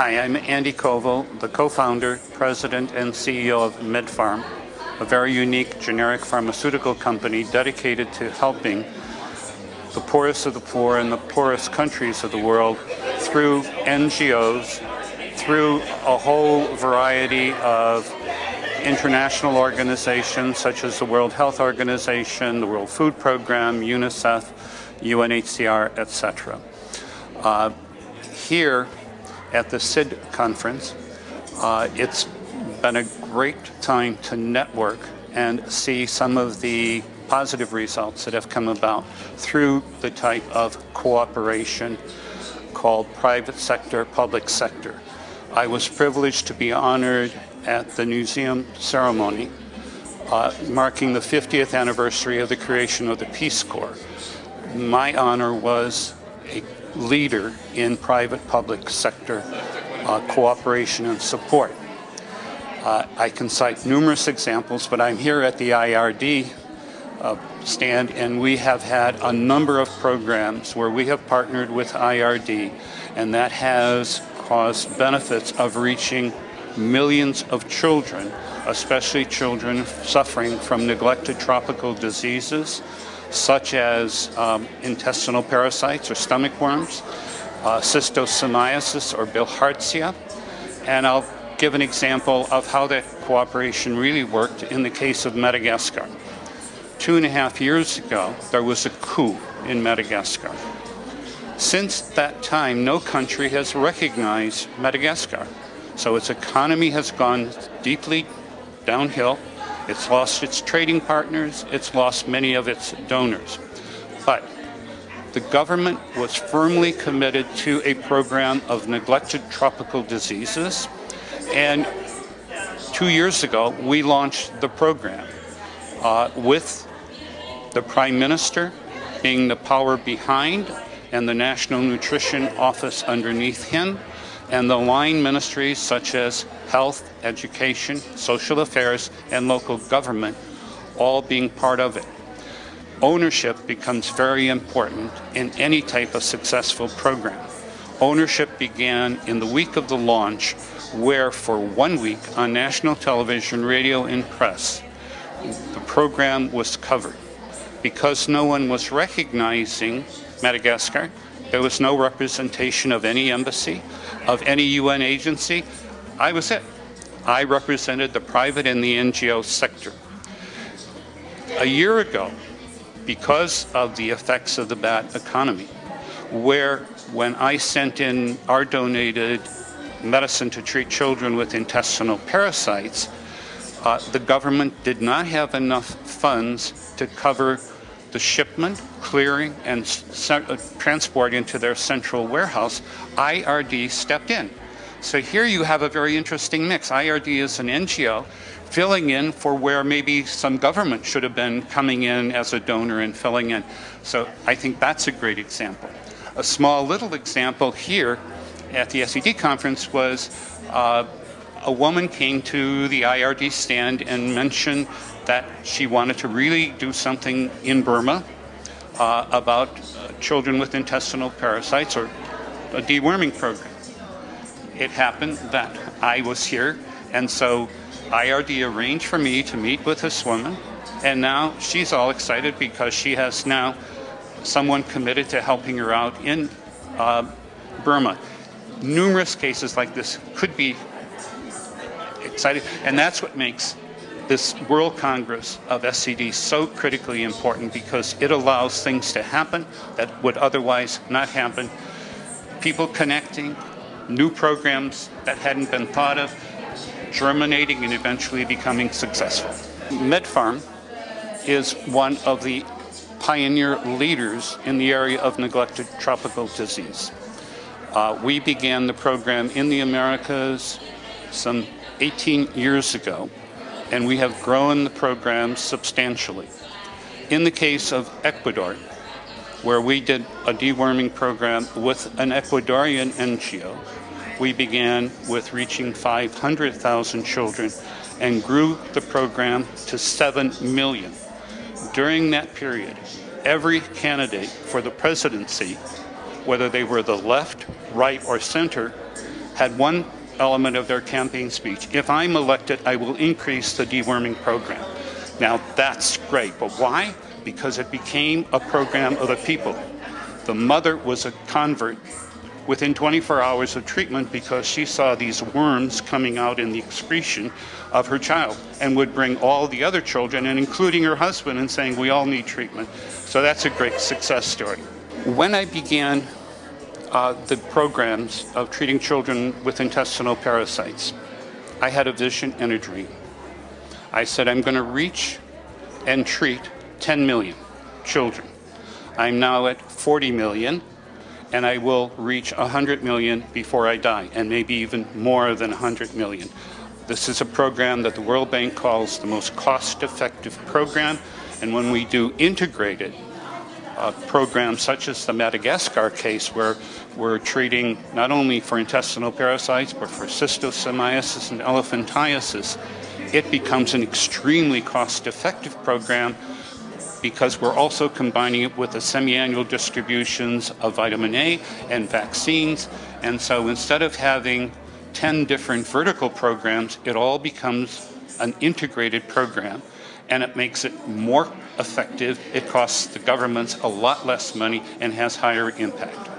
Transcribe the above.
Hi, I'm Andy Koval, the co-founder, president, and CEO of MedPharm, a very unique generic pharmaceutical company dedicated to helping the poorest of the poor in the poorest countries of the world through NGOs, through a whole variety of international organizations such as the World Health Organization, the World Food Program, UNICEF, UNHCR, etc. Here at the SID conference, it's been a great time to network and see some of the positive results that have come about through the type of cooperation called private sector, public sector. I was privileged to be honored at the museum ceremony marking the 50th anniversary of the creation of the Peace Corps. My honor was a leader in private-public sector cooperation and support. I can cite numerous examples, but I'm here at the IRD stand, and we have had a number of programs where we have partnered with IRD, and that has caused benefits of reaching millions of children, especially children suffering from neglected tropical diseases, such as intestinal parasites or stomach worms, schistosomiasis or bilharzia. And I'll give an example of how that cooperation really worked in the case of Madagascar. 2.5 years ago, there was a coup in Madagascar. Since that time, no country has recognized Madagascar. So its economy has gone deeply downhill. It's lost its trading partners, it's lost many of its donors. But the government was firmly committed to a program of neglected tropical diseases, and 2 years ago we launched the program with the Prime Minister being the power behind and the National Nutrition Office underneath him, and the line ministries such as health, education, social affairs, and local government all being part of it. Ownership becomes very important in any type of successful program. Ownership began in the week of the launch, where for 1 week on national television, radio, and press, the program was covered. Because no one was recognizing Madagascar, there was no representation of any embassy, of any UN agency. I was it. I represented the private and the NGO sector. A year ago, because of the effects of the bad economy, when I sent in our donated medicine to treat children with intestinal parasites, the government did not have enough funds to cover the shipment, clearing, and transport into their central warehouse. IRD stepped in. So here you have a very interesting mix. IRD is an NGO filling in for where maybe some government should have been coming in as a donor and filling in. So I think that's a great example. A small little example here at the SID conference was a woman came to the IRD stand and mentioned that she wanted to really do something in Burma about children with intestinal parasites, or a deworming program. It happened that I was here, and so IRD arranged for me to meet with this woman, and now she's all excited because she has now someone committed to helping her out in Burma. Numerous cases like this could be exciting, and that's what makes this World Congress of SCD so critically important, because it allows things to happen that would otherwise not happen. People connecting, new programs that hadn't been thought of, germinating and eventually becoming successful. MedPharm is one of the pioneer leaders in the area of neglected tropical disease. We began the program in the Americas some 18 years ago, and we have grown the program substantially. In the case of Ecuador, where we did a deworming program with an Ecuadorian NGO, we began with reaching 500,000 children and grew the program to 7 million. During that period, every candidate for the presidency, whether they were the left, right, or center, had one element of their campaign speech: if I'm elected, I will increase the deworming program. Now, that's great, but why? Because it became a program of the people. The mother was a convert within 24 hours of treatment because she saw these worms coming out in the excretion of her child, and would bring all the other children, and including her husband, and saying, we all need treatment. So that's a great success story. When I began the programs of treating children with intestinal parasites, I had a vision and a dream. I said, I'm going to reach and treat 10 million children. I'm now at 40 million, and I will reach 100 million before I die, and maybe even more than 100 million. This is a program that the World Bank calls the most cost-effective program, and when we do integrated programs such as the Madagascar case, where we're treating not only for intestinal parasites, but for schistosomiasis and elephantiasis, it becomes an extremely cost-effective program, because we're also combining it with the semi-annual distributions of vitamin A and vaccines. And so instead of having 10 different vertical programs, it all becomes an integrated program, and it makes it more effective. It costs the governments a lot less money and has higher impact.